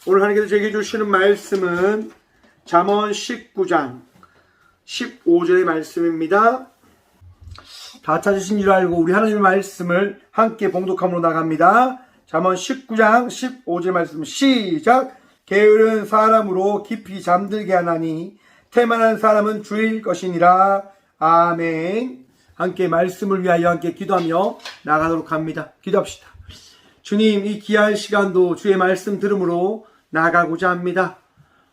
오늘 하나님께서 저에게 주시는 말씀은 잠언 19장 15절의 말씀입니다. 다 찾으신 줄 알고 우리 하나님의 말씀을 함께 봉독함으로 나갑니다. 잠언 19장 15절 말씀 시작. 게으른 사람으로 깊이 잠들게 하나니 태만한 사람은 주일 것이니라. 아멘. 함께 말씀을 위하여 함께 기도하며 나가도록 합니다. 기도합시다. 주님, 이 귀한 시간도 주의 말씀 들음으로 나가고자 합니다.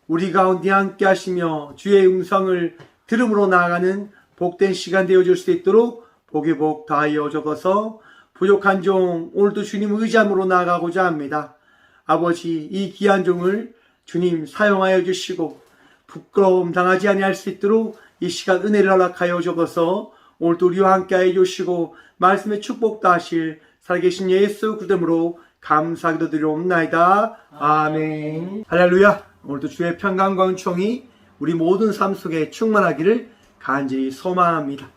우리 가운데 함께 하시며 주의 음성을 들음으로 나아가는 복된 시간 되어줄 수 있도록 복의 복 다하여 적어서 부족한 종 오늘도 주님 의지함으로 나아가고자 합니다. 아버지, 이 귀한 종을 주님 사용하여 주시고 부끄러움 당하지 아니할 수 있도록 이 시간 은혜를 허락하여 적어서 오늘도 우리와 함께 하여 주시고 말씀의 축복 다하실 살아계신 예수 그름으로 감사기도 드리옵나이다. 아멘. 할렐루야. 오늘도 주의 평강과 은총이 우리 모든 삶 속에 충만하기를 간절히 소망합니다.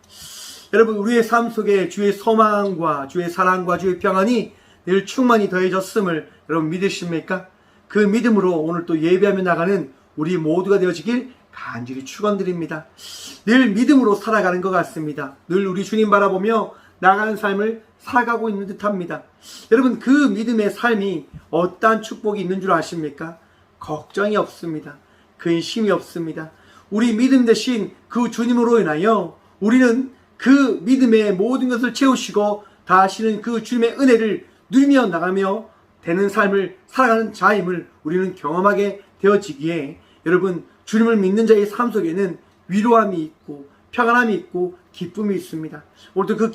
여러분, 우리의 삶 속에 주의 소망과 주의 사랑과 주의 평안이 늘 충만히 더해졌음을 여러분 믿으십니까? 그 믿음으로 오늘 또 예배하며 나가는 우리 모두가 되어지길 간절히 축원드립니다. 늘 믿음으로 살아가는 것 같습니다. 늘 우리 주님 바라보며 나가는 삶을 살아가고 있는 듯합니다. 여러분, 그 믿음의 삶이 어떠한 축복이 있는 줄 아십니까? 걱정이 없습니다. 근심이 없습니다. 우리 믿음 대신 그 주님으로 인하여 우리는 그 믿음의 모든 것을 채우시고 다하시는 그 주님의 은혜를 누리며 나가며 되는 삶을 살아가는 자임을 우리는 경험하게 되어지기에 여러분, 주님을 믿는 자의 삶 속에는 위로함이 있고 평안함이 있고 기쁨이 있습니다. 오늘도 그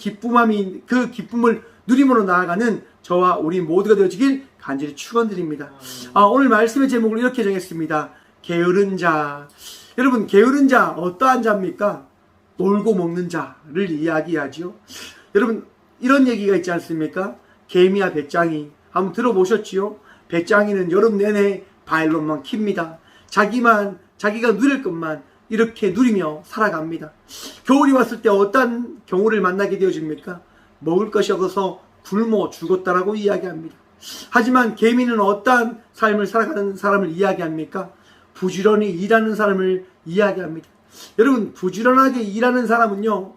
기쁨을 누림으로 나아가는 저와 우리 모두가 되어지길 간절히 축원드립니다. 오늘 말씀의 제목을 이렇게 정했습니다. 게으른 자. 여러분, 게으른 자 어떠한 자입니까? 놀고 먹는 자를 이야기하죠. 여러분, 이런 얘기가 있지 않습니까? 개미와 배짱이 한번 들어보셨지요? 배짱이는 여름 내내 바일론만 킵니다. 자기가 누릴 것만 이렇게 누리며 살아갑니다. 겨울이 왔을 때 어떤 경우를 만나게 되어집니까? 먹을 것이 없어서 굶어 죽었다라고 이야기합니다. 하지만 개미는 어떠한 삶을 살아가는 사람을 이야기합니까? 부지런히 일하는 사람을 이야기합니다. 여러분, 부지런하게 일하는 사람은요,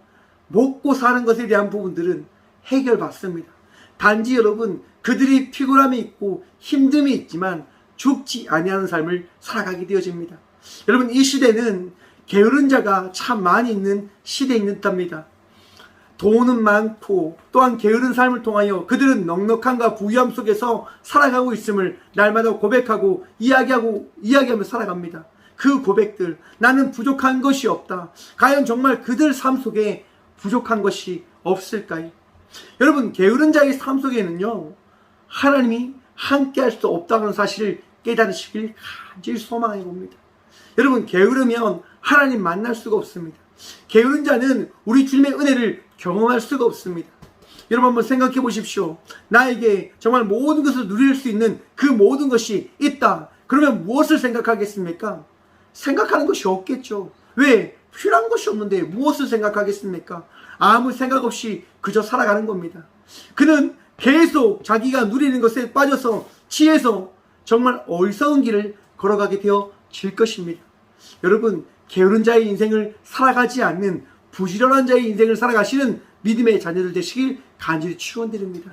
먹고 사는 것에 대한 부분들은 해결받습니다. 단지 여러분, 그들이 피곤함이 있고 힘듦이 있지만 죽지 아니하는 삶을 살아가게 되어집니다. 여러분, 이 시대는 게으른 자가 참 많이 있는 시대인 듯합니다. 돈은 많고 또한 게으른 삶을 통하여 그들은 넉넉함과 부유함 속에서 살아가고 있음을 날마다 고백하고 이야기하며 살아갑니다. 그 고백들, 나는 부족한 것이 없다. 과연 정말 그들 삶 속에 부족한 것이 없을까요? 여러분, 게으른 자의 삶 속에는요, 하나님이 함께 할 수 없다는 사실을 깨달으시길 간절히 소망해 봅니다. 여러분, 게으르면 하나님 만날 수가 없습니다. 게으른 자는 우리 주님의 은혜를 경험할 수가 없습니다. 여러분, 한번 생각해 보십시오. 나에게 정말 모든 것을 누릴 수 있는 그 모든 것이 있다. 그러면 무엇을 생각하겠습니까? 생각하는 것이 없겠죠. 왜? 필요한 것이 없는데 무엇을 생각하겠습니까? 아무 생각 없이 그저 살아가는 겁니다. 그는 계속 자기가 누리는 것에 빠져서 취해서 정말 어리석은 길을 걸어가게 되어질 것입니다. 여러분, 게으른 자의 인생을 살아가지 않는 부지런한 자의 인생을 살아가시는 믿음의 자녀들 되시길 간절히 축원드립니다.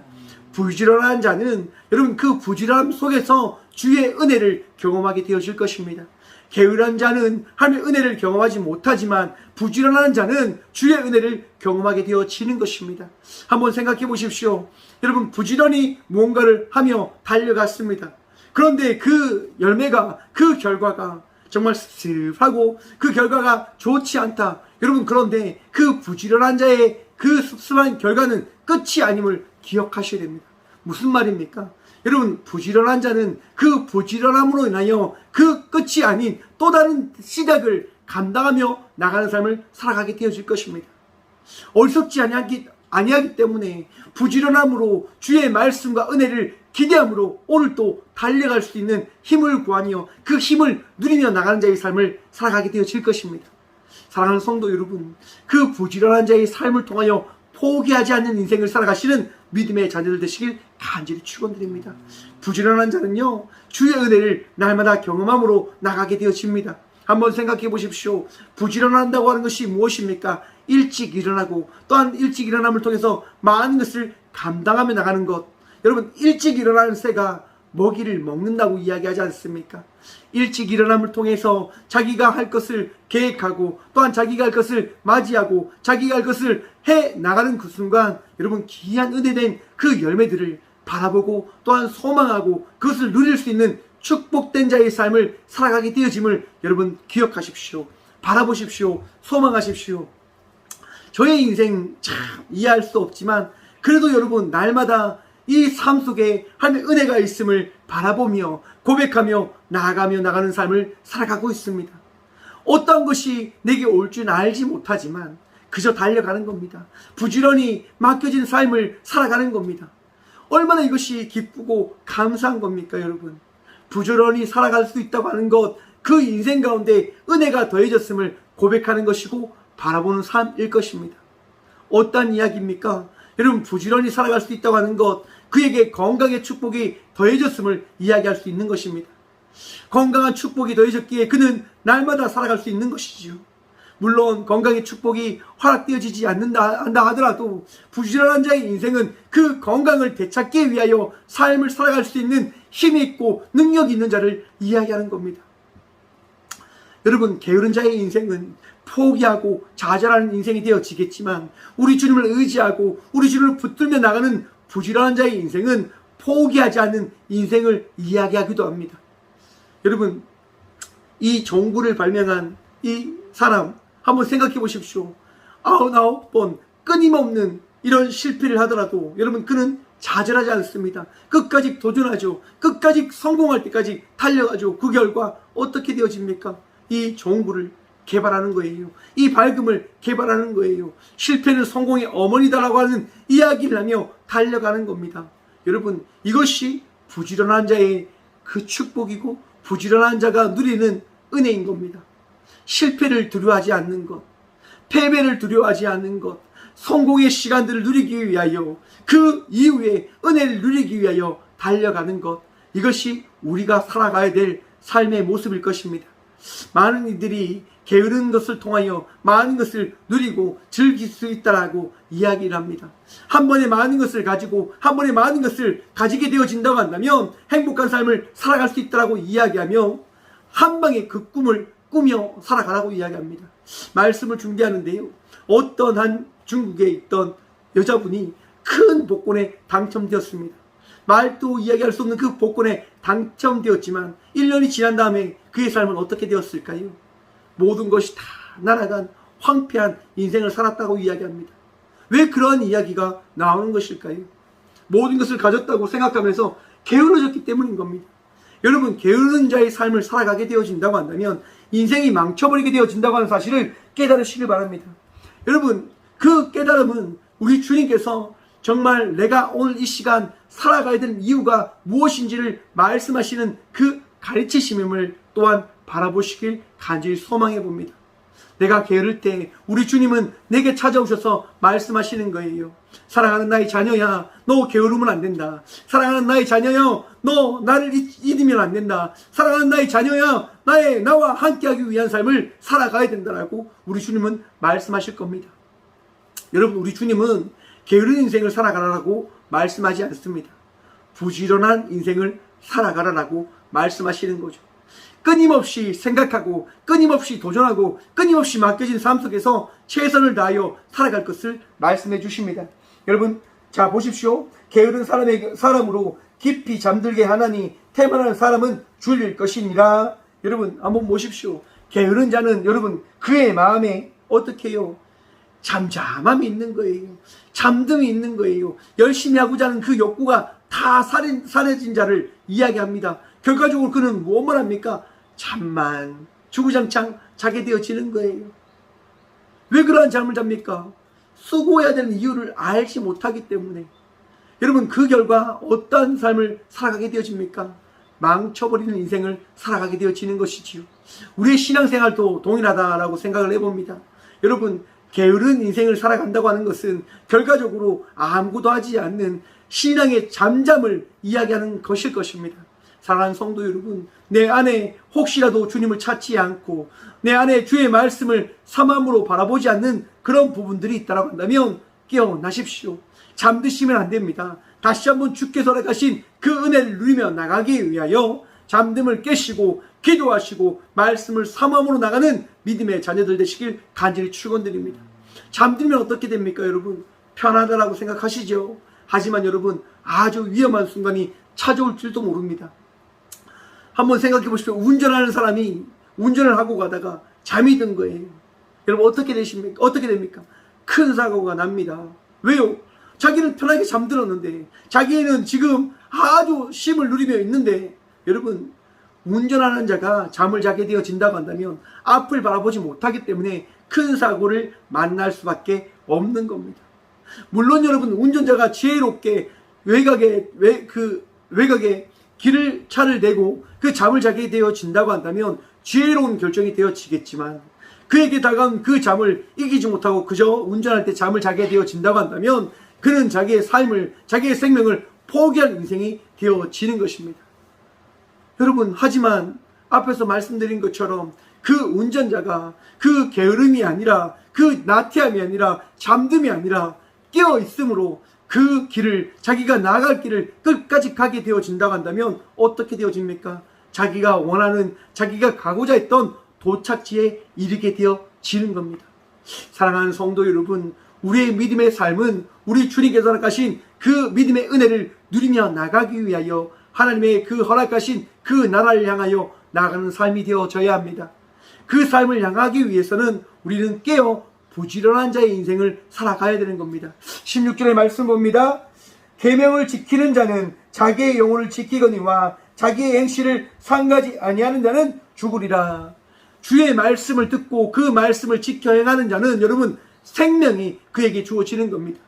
부지런한 자는 여러분, 그 부지런함 속에서 주의 은혜를 경험하게 되어질 것입니다. 게으른 자는 하나님의 은혜를 경험하지 못하지만 부지런한 자는 주의 은혜를 경험하게 되어지는 것입니다. 한번 생각해 보십시오. 여러분, 부지런히 무언가를 하며 달려갔습니다. 그런데 그 열매가, 그 결과가 정말 씁쓸하고 그 결과가 좋지 않다. 여러분, 그런데 그 부지런한 자의 그 씁쓸한 결과는 끝이 아님을 기억하셔야 됩니다. 무슨 말입니까? 여러분, 부지런한 자는 그 부지런함으로 인하여 그 끝이 아닌 또 다른 시작을 감당하며 나가는 삶을 살아가게 되어질 것입니다. 어리석지 아니하기 때문에 부지런함으로 주의 말씀과 은혜를 기대함으로 오늘 또 달려갈 수 있는 힘을 구하며 그 힘을 누리며 나가는 자의 삶을 살아가게 되어질 것입니다. 사랑하는 성도 여러분, 그 부지런한 자의 삶을 통하여 포기하지 않는 인생을 살아가시는 믿음의 자녀들 되시길 간절히 축원드립니다. 부지런한 자는요, 주의 은혜를 날마다 경험함으로 나가게 되어집니다. 한번 생각해 보십시오. 부지런한다고 하는 것이 무엇입니까? 일찍 일어나고 또한 일찍 일어남을 통해서 많은 것을 감당하며 나가는 것. 여러분, 일찍 일어나는 새가 먹이를 먹는다고 이야기하지 않습니까? 일찍 일어남을 통해서 자기가 할 것을 계획하고 또한 자기가 할 것을 맞이하고 자기가 할 것을 해 나가는 그 순간 여러분, 귀한 은혜된 그 열매들을 바라보고 또한 소망하고 그것을 누릴 수 있는 축복된 자의 삶을 살아가게 되어짐을 여러분 기억하십시오. 바라보십시오. 소망하십시오. 저의 인생 참 이해할 수 없지만 그래도 여러분, 날마다 이 삶 속에 하나님의 은혜가 있음을 바라보며 고백하며 나아가며 나가는 삶을 살아가고 있습니다. 어떤 것이 내게 올 줄 알지 못하지만 그저 달려가는 겁니다. 부지런히 맡겨진 삶을 살아가는 겁니다. 얼마나 이것이 기쁘고 감사한 겁니까, 여러분? 부지런히 살아갈 수 있다고 하는 것, 그 인생 가운데 은혜가 더해졌음을 고백하는 것이고 바라보는 삶일 것입니다. 어떤 이야기입니까? 여러분, 부지런히 살아갈 수 있다고 하는 것, 그에게 건강의 축복이 더해졌음을 이야기할 수 있는 것입니다. 건강한 축복이 더해졌기에 그는 날마다 살아갈 수 있는 것이지요. 물론 건강의 축복이 허락되어지지 않는다 하더라도 부지런한 자의 인생은 그 건강을 되찾기 위하여 삶을 살아갈 수 있는 힘이 있고 능력이 있는 자를 이야기하는 겁니다. 여러분, 게으른 자의 인생은 포기하고 좌절하는 인생이 되어지겠지만 우리 주님을 의지하고 우리 주님을 붙들며 나가는 부지런한 자의 인생은 포기하지 않는 인생을 이야기하기도 합니다. 여러분, 이 종구를 발명한 이 사람 한번 생각해 보십시오. 99번 끊임없는 이런 실패를 하더라도 여러분, 그는 좌절하지 않습니다. 끝까지 도전하죠. 끝까지 성공할 때까지 달려가죠. 그 결과 어떻게 되어집니까? 이 종구를 개발하는 거예요. 이 밝음을 개발하는 거예요. 실패는 성공의 어머니다라고 하는 이야기를 하며 달려가는 겁니다. 여러분, 이것이 부지런한 자의 그 축복이고 부지런한 자가 누리는 은혜인 겁니다. 실패를 두려워하지 않는 것, 패배를 두려워하지 않는 것, 성공의 시간들을 누리기 위하여 그 이후에 은혜를 누리기 위하여 달려가는 것, 이것이 우리가 살아가야 될 삶의 모습일 것입니다. 많은 이들이 게으른 것을 통하여 많은 것을 누리고 즐길 수 있다라고 이야기를 합니다. 한 번에 많은 것을 가지고 한 번에 많은 것을 가지게 되어진다고 한다면 행복한 삶을 살아갈 수 있다라고 이야기하며 한 방에 그 꿈을 꾸며 살아가라고 이야기합니다. 말씀을 중개하는데요, 어떤 한 중국에 있던 여자분이 큰 복권에 당첨되었습니다. 말도 이야기할 수 없는 그 복권에 당첨되었지만 1년이 지난 다음에 그의 삶은 어떻게 되었을까요? 모든 것이 다 날아간 황폐한 인생을 살았다고 이야기합니다. 왜 그러한 이야기가 나오는 것일까요? 모든 것을 가졌다고 생각하면서 게으러졌기 때문인 겁니다. 여러분, 게으른 자의 삶을 살아가게 되어진다고 한다면 인생이 망쳐버리게 되어진다고 하는 사실을 깨달으시길 바랍니다. 여러분, 그 깨달음은 우리 주님께서 정말 내가 오늘 이 시간 살아가야 되는 이유가 무엇인지를 말씀하시는 그 가르치심을 또한 바라보시길 간절히 소망해 봅니다. 내가 게으를 때 우리 주님은 내게 찾아오셔서 말씀하시는 거예요. 사랑하는 나의 자녀야, 너 게으르면 안 된다. 사랑하는 나의 자녀야, 너 나를 잊으면 안 된다. 사랑하는 나의 자녀야, 나와 함께하기 위한 삶을 살아가야 된다라고 우리 주님은 말씀하실 겁니다. 여러분, 우리 주님은 게으른 인생을 살아가라라고 말씀하지 않습니다. 부지런한 인생을 살아가라라고 말씀하시는 거죠. 끊임없이 생각하고 끊임없이 도전하고 끊임없이 맡겨진 삶 속에서 최선을 다하여 살아갈 것을 말씀해 주십니다. 여러분, 자 보십시오. 게으른 사람으로 깊이 잠들게 하나니 태만한 사람은 줄일 것이니라. 여러분, 한번 보십시오. 게으른 자는 여러분, 그의 마음에 어떻게 해요? 잠잠함이 있는 거예요. 잠듦이 있는 거예요. 열심히 하고자 하는 그 욕구가 다 사라진 자를 이야기합니다. 결과적으로 그는 무엇만 합니까? 잠만 주구장창 자게 되어지는 거예요. 왜 그러한 잠을 잡니까? 수고해야 되는 이유를 알지 못하기 때문에. 여러분, 그 결과 어떠한 삶을 살아가게 되어집니까? 망쳐버리는 인생을 살아가게 되어지는 것이지요. 우리의 신앙생활도 동일하다라고 생각을 해봅니다. 여러분, 게으른 인생을 살아간다고 하는 것은 결과적으로 아무것도 하지 않는 신앙의 잠잠을 이야기하는 것일 것입니다. 사랑하는 성도 여러분, 내 안에 혹시라도 주님을 찾지 않고 내 안에 주의 말씀을 삼함으로 바라보지 않는 그런 부분들이 있다고 한다면 깨어나십시오. 잠드시면 안 됩니다. 다시 한번 주께서 허락하신 그 은혜를 누리며 나가기 위하여 잠듦을 깨시고 기도하시고 말씀을 삼함으로 나가는 믿음의 자녀들 되시길 간절히 축원드립니다. 잠들면 어떻게 됩니까, 여러분? 편하다라고 생각하시죠? 하지만 여러분, 아주 위험한 순간이 찾아올 줄도 모릅니다. 한번 생각해 보십시오. 운전하는 사람이 운전을 하고 가다가 잠이 든 거예요. 여러분, 어떻게 되십니까? 어떻게 됩니까? 큰 사고가 납니다. 왜요? 자기는 편하게 잠들었는데, 자기는 지금 아주 쉼을 누리며 있는데, 여러분, 운전하는 자가 잠을 자게 되어진다고 한다면 앞을 바라보지 못하기 때문에 큰 사고를 만날 수밖에 없는 겁니다. 물론 여러분, 운전자가 지혜롭게 외곽에 차를 대고 그 잠을 자게 되어진다고 한다면 지혜로운 결정이 되어지겠지만, 그에게 다가온 그 잠을 이기지 못하고 그저 운전할 때 잠을 자게 되어진다고 한다면 그는 자기의 삶을, 자기의 생명을 포기한 인생이 되어지는 것입니다. 여러분, 하지만 앞에서 말씀드린 것처럼 그 운전자가 그 게으름이 아니라, 그 나태함이 아니라, 잠듦이 아니라 깨어 있으므로 그 길을, 자기가 나갈 길을 끝까지 가게 되어진다고 한다면 어떻게 되어집니까? 자기가 원하는, 자기가 가고자 했던 도착지에 이르게 되어지는 겁니다. 사랑하는 성도 여러분, 우리의 믿음의 삶은 우리 주님께서 허락하신 그 믿음의 은혜를 누리며 나가기 위하여 하나님의 그 허락하신 그 나라를 향하여 나가는 삶이 되어져야 합니다. 그 삶을 향하기 위해서는 우리는 깨어 부지런한 자의 인생을 살아가야 되는 겁니다. 16절의 말씀 봅니다. 계명을 지키는 자는 자기의 영혼을 지키거니와 자기의 행실을 상가지 아니하는 자는 죽으리라. 주의 말씀을 듣고 그 말씀을 지켜 행하는 자는 여러분 생명이 그에게 주어지는 겁니다.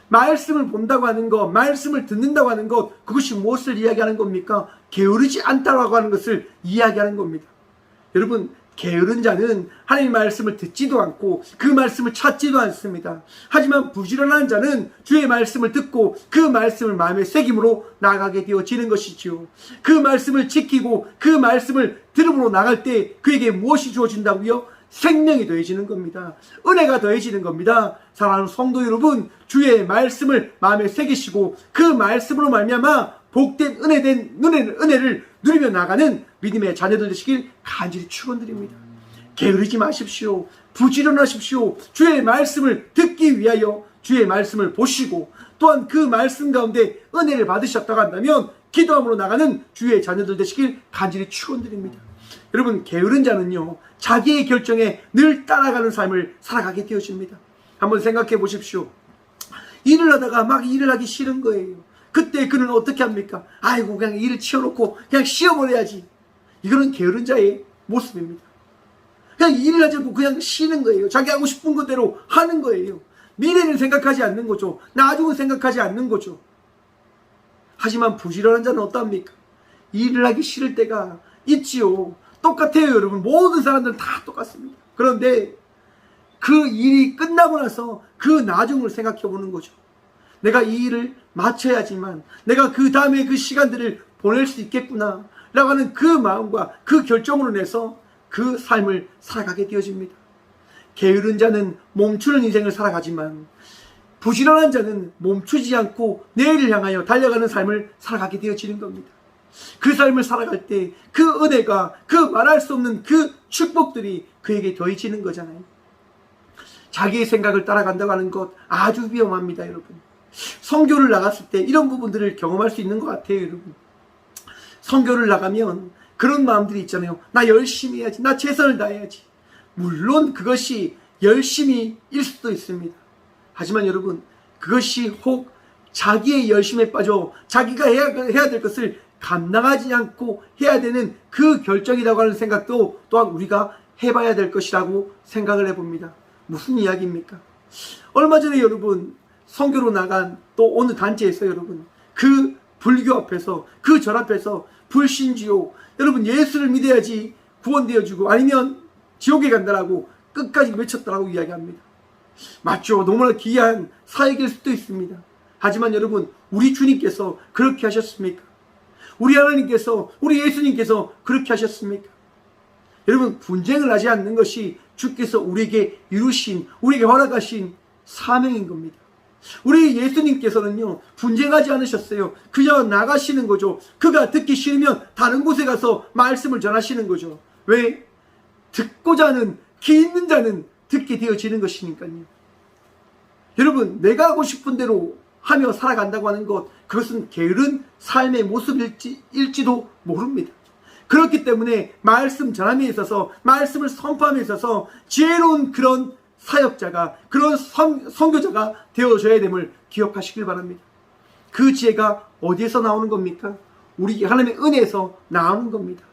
말씀을 본다고 하는 것, 말씀을 듣는다고 하는 것, 그것이 무엇을 이야기하는 겁니까? 게으르지 않다라고 하는 것을 이야기하는 겁니다. 여러분, 게으른 자는 하나님의 말씀을 듣지도 않고 그 말씀을 찾지도 않습니다. 하지만 부지런한 자는 주의 말씀을 듣고 그 말씀을 마음에 새김으로 나가게 되어지는 것이지요. 그 말씀을 지키고 그 말씀을 들음으로 나갈 때 그에게 무엇이 주어진다고요? 생명이 더해지는 겁니다. 은혜가 더해지는 겁니다. 사랑하는 성도 여러분, 주의 말씀을 마음에 새기시고 그 말씀으로 말미암아 복된 은혜를 누리며 나가는 믿음의 자녀들 되시길 간절히 축원드립니다. 게으르지 마십시오. 부지런하십시오. 주의 말씀을 듣기 위하여 주의 말씀을 보시고 또한 그 말씀 가운데 은혜를 받으셨다고 한다면 기도함으로 나가는 주의 자녀들 되시길 간절히 축원드립니다. 여러분, 게으른 자는요, 자기의 결정에 늘 따라가는 삶을 살아가게 되어집니다. 한번 생각해 보십시오. 일을 하다가 막 일을 하기 싫은 거예요. 그때 그는 어떻게 합니까? 아이고, 그냥 일을 치워놓고 그냥 쉬어버려야지. 이거는 게으른 자의 모습입니다. 그냥 일을 하지 않고 그냥 쉬는 거예요. 자기 하고 싶은 것대로 하는 거예요. 미래는 생각하지 않는 거죠. 나중은 생각하지 않는 거죠. 하지만 부지런한 자는 어떠합니까? 일을 하기 싫을 때가 있지요. 똑같아요, 여러분. 모든 사람들은 다 똑같습니다. 그런데 그 일이 끝나고 나서 그 나중을 생각해 보는 거죠. 내가 이 일을 마쳐야지만 내가 그 다음에 그 시간들을 보낼 수 있겠구나 라고 하는 그 마음과 그 결정으로 인해서 그 삶을 살아가게 되어집니다. 게으른 자는 멈추는 인생을 살아가지만 부지런한 자는 멈추지 않고 내일을 향하여 달려가는 삶을 살아가게 되어지는 겁니다. 그 삶을 살아갈 때 그 은혜가, 그 말할 수 없는 그 축복들이 그에게 더해지는 거잖아요. 자기의 생각을 따라간다고 하는 것 아주 위험합니다, 여러분. 선교를 나갔을 때 이런 부분들을 경험할 수 있는 것 같아요, 여러분. 선교를 나가면 그런 마음들이 있잖아요. 나 열심히 해야지, 나 최선을 다해야지. 물론 그것이 열심히일 수도 있습니다. 하지만 여러분, 그것이 혹 자기의 열심에 빠져 자기가 해야 될 것을 감당하지 않고 해야 되는 그 결정이라고 하는 생각도 또한 우리가 해봐야 될 것이라고 생각을 해봅니다. 무슨 이야기입니까? 얼마 전에 여러분 선교로 나간 또 어느 단체에서 여러분 그 불교 앞에서 그 절 앞에서 불신지옥, 여러분 예수를 믿어야지 구원되어지고 아니면 지옥에 간다라고 끝까지 외쳤다라고 이야기합니다. 맞죠? 너무나 귀한 사역일 수도 있습니다. 하지만 여러분, 우리 주님께서 그렇게 하셨습니까? 우리 하나님께서, 우리 예수님께서 그렇게 하셨습니까? 여러분, 분쟁을 하지 않는 것이 주께서 우리에게 이루신, 우리에게 허락하신 사명인 겁니다. 우리 예수님께서는요, 분쟁하지 않으셨어요. 그냥 나가시는 거죠. 그가 듣기 싫으면 다른 곳에 가서 말씀을 전하시는 거죠. 왜? 듣고자 하는 귀 있는 자는 듣게 되어지는 것이니까요. 여러분, 내가 하고 싶은 대로 하며 살아간다고 하는 것, 그것은 게으른 삶의 모습일지도 모릅니다. 그렇기 때문에 말씀 전함에 있어서, 말씀을 선포함에 있어서 지혜로운 그런 사역자가, 그런 선교자가 되어져야 됨을 기억하시길 바랍니다. 그 지혜가 어디에서 나오는 겁니까? 우리 하나님의 은혜에서 나오는 겁니다.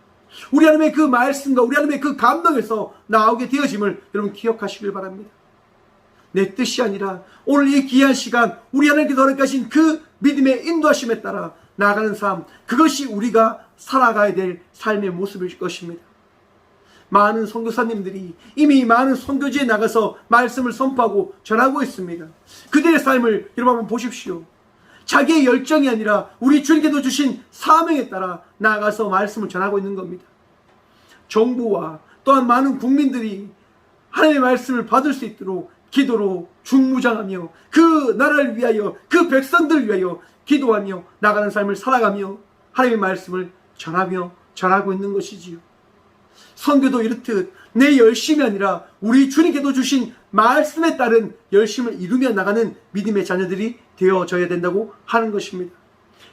우리 하나님의 그 말씀과 우리 하나님의 그 감동에서 나오게 되어짐을 여러분 기억하시길 바랍니다. 내 뜻이 아니라 오늘 이 귀한 시간 우리 하나님께서 허락하신 그 믿음의 인도하심에 따라 나아가는 삶, 그것이 우리가 살아가야 될 삶의 모습일 것입니다. 많은 선교사님들이 이미 많은 선교지에 나가서 말씀을 선포하고 전하고 있습니다. 그들의 삶을 여러분 한번 보십시오. 자기의 열정이 아니라 우리 주님께서 주신 사명에 따라 나아가서 말씀을 전하고 있는 겁니다. 정부와 또한 많은 국민들이 하나님의 말씀을 받을 수 있도록 기도로 중무장하며 그 나라를 위하여, 그 백성들을 위하여 기도하며 나가는 삶을 살아가며 하나님의 말씀을 전하고 있는 것이지요. 선교도 이렇듯 내 열심이 아니라 우리 주님께서 주신 말씀에 따른 열심을 이루며 나가는 믿음의 자녀들이 되어져야 된다고 하는 것입니다.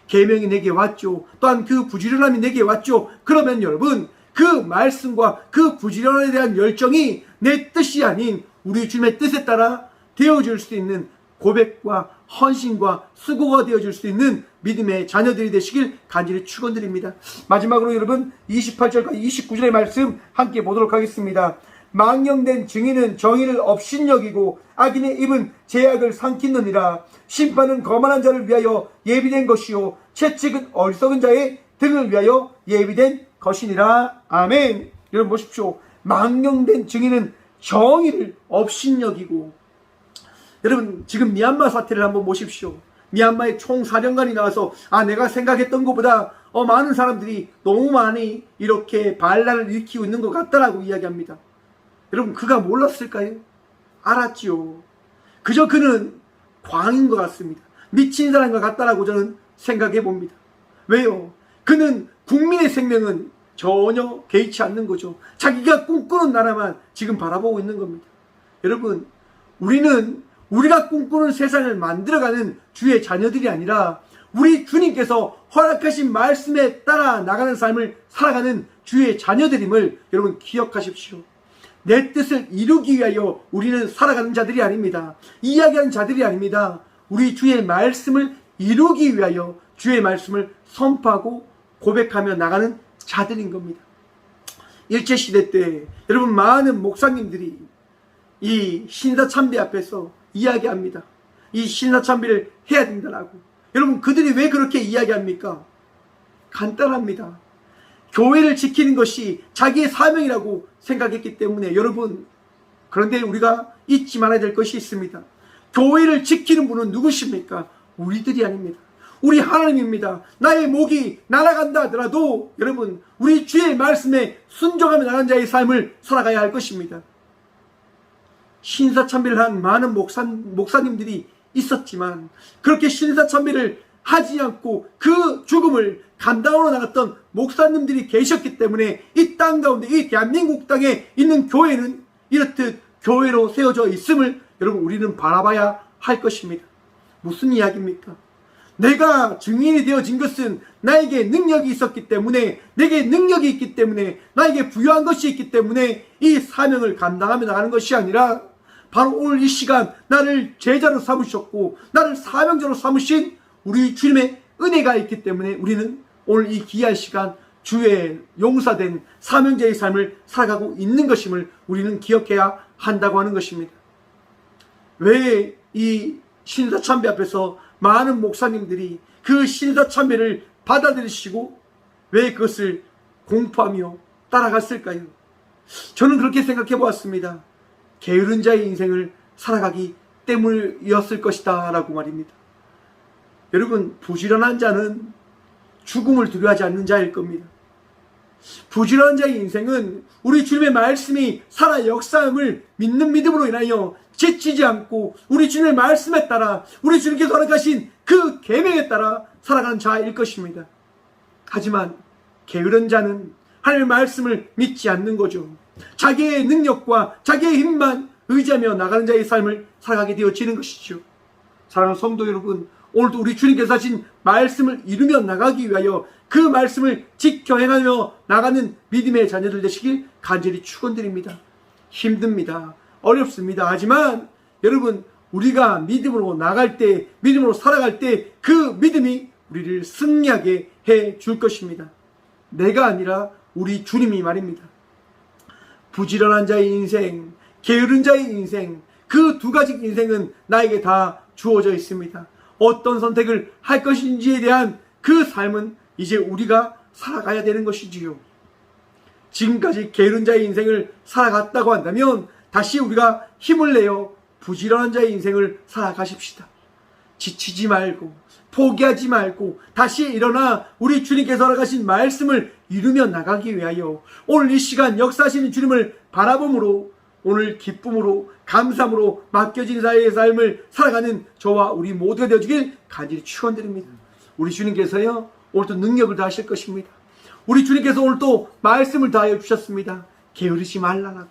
계명이 내게 왔죠. 또한 그 부지런함이 내게 왔죠. 그러면 여러분, 그 말씀과 그 부지런함에 대한 열정이 내 뜻이 아닌 우리 주님의 뜻에 따라 되어질 수 있는 고백과 헌신과 수고가 되어질 수 있는 믿음의 자녀들이 되시길 간절히 축원드립니다. 마지막으로 여러분 28절과 29절의 말씀 함께 보도록 하겠습니다. 망령된 증인은 정의를 업신여기고 악인의 입은 죄악을 삼키느니라. 심판은 거만한 자를 위하여 예비된 것이요 채찍은 어리석은 자의 등을 위하여 예비된 것이니라. 아멘. 여러분 보십시오. 망령된 증인은 정의를 업신여기고, 여러분 지금 미얀마 사태를 한번 보십시오. 미얀마의 총사령관이 나와서 내가 생각했던 것보다 많은 사람들이 너무 많이 이렇게 반란을 일으키고 있는 것 같다라고 이야기합니다. 여러분 그가 몰랐을까요? 알았지요. 그저 그는 광인 것 같습니다. 미친 사람과 같다라고 저는 생각해 봅니다. 왜요? 그는 국민의 생명은 전혀 개의치 않는 거죠. 자기가 꿈꾸는 나라만 지금 바라보고 있는 겁니다. 여러분, 우리는 우리가 꿈꾸는 세상을 만들어가는 주의 자녀들이 아니라 우리 주님께서 허락하신 말씀에 따라 나가는 삶을 살아가는 주의 자녀들임을 여러분 기억하십시오. 내 뜻을 이루기 위하여 우리는 살아가는 자들이 아닙니다. 이야기하는 자들이 아닙니다. 우리 주의 말씀을 이루기 위하여 주의 말씀을 선포하고 고백하며 나가는 자들인 겁니다. 일제시대 때 여러분 많은 목사님들이 이 신사참배 앞에서 이야기합니다. 이 신사참배를 해야 된다라고. 여러분 그들이 왜 그렇게 이야기합니까? 간단합니다. 교회를 지키는 것이 자기의 사명이라고 생각했기 때문에. 여러분 그런데 우리가 잊지 말아야 될 것이 있습니다. 교회를 지키는 분은 누구십니까? 우리들이 아닙니다. 우리 하나님입니다. 나의 목이 날아간다 하더라도 여러분 우리 주의 말씀에 순종하며 나가는 자의 삶을 살아가야 할 것입니다. 신사참배를 한 많은 목사님들이 있었지만 그렇게 신사참배를 하지 않고 그 죽음을 감당하러 나갔던 목사님들이 계셨기 때문에 이 땅 가운데, 이 대한민국 땅에 있는 교회는 이렇듯 교회로 세워져 있음을 여러분 우리는 바라봐야 할 것입니다. 무슨 이야기입니까? 내가 증인이 되어진 것은 나에게 능력이 있었기 때문에, 내게 능력이 있기 때문에, 나에게 부여한 것이 있기 때문에 이 사명을 감당하며 나가는 것이 아니라 바로 오늘 이 시간 나를 제자로 삼으셨고 나를 사명자로 삼으신 우리 주님의 은혜가 있기 때문에 우리는 오늘 이 귀한 시간 주의 용사된 사명자의 삶을 살아가고 있는 것임을 우리는 기억해야 한다고 하는 것입니다. 왜 이 신사참배 앞에서 많은 목사님들이 그 신사참배를 받아들이시고 왜 그것을 공포하며 따라갔을까요? 저는 그렇게 생각해 보았습니다. 게으른 자의 인생을 살아가기 때문이었을 것이다 라고 말입니다. 여러분, 부지런한 자는 죽음을 두려워하지 않는 자일 겁니다. 부지런한 자의 인생은 우리 주님의 말씀이 살아 역사함을 믿는 믿음으로 인하여 지치지 않고 우리 주님의 말씀에 따라 우리 주님께서 허락하신 그 계명에 따라 살아가는 자일 것입니다. 하지만 게으른 자는 하나님의 말씀을 믿지 않는 거죠. 자기의 능력과 자기의 힘만 의지하며 나가는 자의 삶을 살아가게 되어지는 것이죠. 사랑하는 성도 여러분, 오늘도 우리 주님께서 하신 말씀을 이루며 나가기 위하여 그 말씀을 지켜 행하며 나가는 믿음의 자녀들 되시길 간절히 축원드립니다. 힘듭니다. 어렵습니다. 하지만 여러분, 우리가 믿음으로 나갈 때, 믿음으로 살아갈 때 그 믿음이 우리를 승리하게 해 줄 것입니다. 내가 아니라 우리 주님이 말입니다. 부지런한 자의 인생, 게으른 자의 인생, 그 두 가지 인생은 나에게 다 주어져 있습니다. 어떤 선택을 할 것인지에 대한 그 삶은 이제 우리가 살아가야 되는 것이지요. 지금까지 게으른 자의 인생을 살아갔다고 한다면 다시 우리가 힘을 내어 부지런한 자의 인생을 살아가십시다. 지치지 말고 포기하지 말고 다시 일어나 우리 주님께서 허락하신 말씀을 이루며 나가기 위하여 오늘 이 시간 역사하시는 주님을 바라봄으로 오늘 기쁨으로 감사함으로 맡겨진 자의 삶을 살아가는 저와 우리 모두가 되어주길 간절히 축원드립니다. 우리 주님께서요 오늘도 능력을 다하실 것입니다. 우리 주님께서 오늘도 말씀을 다하여 주셨습니다. 게으르지 말라라고.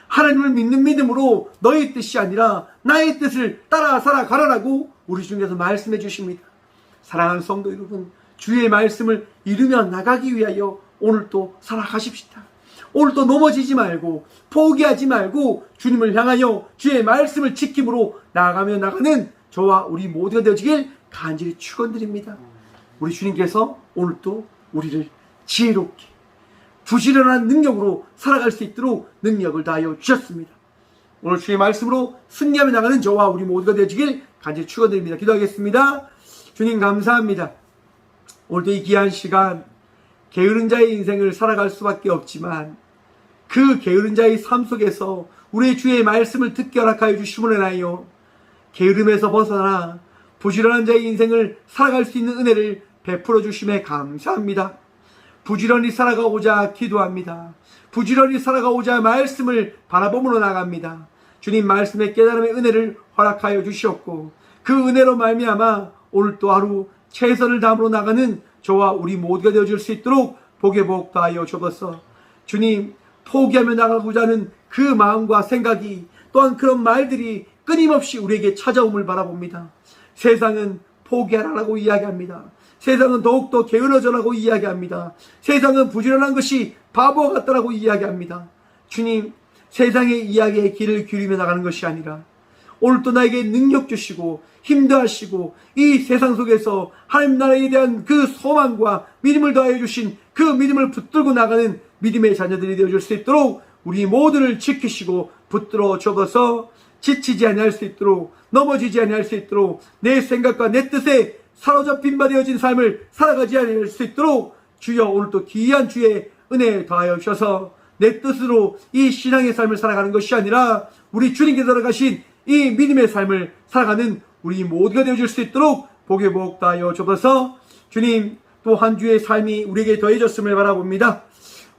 하나님을 믿는 믿음으로 너의 뜻이 아니라 나의 뜻을 따라 살아가라라고 우리 주님께서 말씀해 주십니다. 사랑하는 성도 여러분, 주의 말씀을 이루며 나가기 위하여 오늘도 살아가십시다. 오늘도 넘어지지 말고 포기하지 말고 주님을 향하여 주의 말씀을 지킴으로 나아가며 나가는 저와 우리 모두가 되어지길 간절히 축원드립니다. 우리 주님께서 오늘도 우리를 지혜롭게 부지런한 능력으로 살아갈 수 있도록 능력을 다하여 주셨습니다. 오늘 주의 말씀으로 승리하며 나가는 저와 우리 모두가 되어지길 간절히 축원드립니다. 기도하겠습니다. 주님 감사합니다. 오늘도 이 귀한 시간 게으른 자의 인생을 살아갈 수밖에 없지만 그 게으른 자의 삶 속에서 우리의 주의 말씀을 듣게 허락하여 주심으로 인하여 게으름에서 벗어나 부지런한 자의 인생을 살아갈 수 있는 은혜를 베풀어 주심에 감사합니다. 부지런히 살아가고자 기도합니다. 부지런히 살아가고자 말씀을 바라보므로 나갑니다. 주님 말씀의 깨달음의 은혜를 허락하여 주시옵고 그 은혜로 말미암아 오늘 또 하루 최선을 다함으로 나가는 저와 우리 모두가 되어줄 수 있도록 복의 복 더하여 주옵소서. 주님, 포기하며 나가고자 하는 그 마음과 생각이 또한 그런 말들이 끊임없이 우리에게 찾아옴을 바라봅니다. 세상은 포기하라고 이야기합니다. 세상은 더욱더 게을러져라고 이야기합니다. 세상은 부지런한 것이 바보 같다라고 이야기합니다. 주님, 세상의 이야기에 귀를 기울이며 나가는 것이 아니라 오늘도 나에게 능력 주시고 힘도 하시고 이 세상 속에서 하나님 나라에 대한 그 소망과 믿음을 더하여 주신 그 믿음을 붙들고 나가는 믿음의 자녀들이 되어줄 수 있도록 우리 모두를 지키시고 붙들어 주어서 지치지 아니할 수 있도록 넘어지지 아니할 수 있도록 내 생각과 내 뜻에 사로잡힌 바 되어진 삶을 살아가지 않을 수 있도록 주여 오늘도 귀한 주의 은혜 더하여 주셔서 내 뜻으로 이 신앙의 삶을 살아가는 것이 아니라 우리 주님께서 들어가신 이 믿음의 삶을 살아가는 우리 모두가 되어줄 수 있도록 복의 복 더하여 주셔서 주님 또 한 주의 삶이 우리에게 더해졌음을 바라봅니다.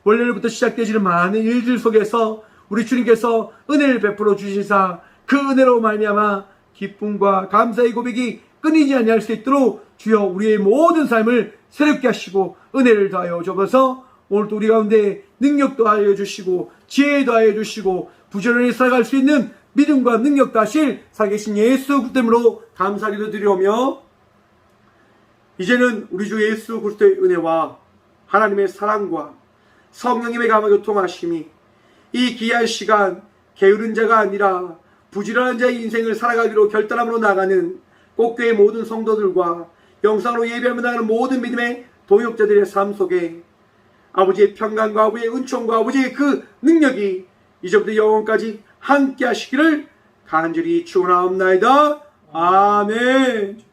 월요일부터 시작되지는 많은 일들 속에서 우리 주님께서 은혜를 베풀어 주시사 그 은혜로 말미암아 기쁨과 감사의 고백이 끊이지 아니할 수 있도록 주여 우리의 모든 삶을 새롭게 하시고 은혜를 더하여 주셔서 오늘도 우리 가운데 능력 더하여 주시고 지혜 더하여 주시고 부지런히 살아갈 수 있는 믿음과 능력 다실 살아계신 예수 그리스도로 감사기도 드리오며 이제는 우리 주 예수 그리스도의 은혜와 하나님의 사랑과 성령님의 감화 교통하심이 이 귀한 시간 게으른 자가 아니라 부지런한 자의 인생을 살아가기로 결단함으로 나가는 꼭교회 모든 성도들과 영상으로 예배하며 나가는 모든 믿음의 동역자들의 삶 속에 아버지의 평강과 아버지의 은총과 아버지의 그 능력이 이제부터 영원까지 함께 하시기를 간절히 축원하옵나이다. 아멘.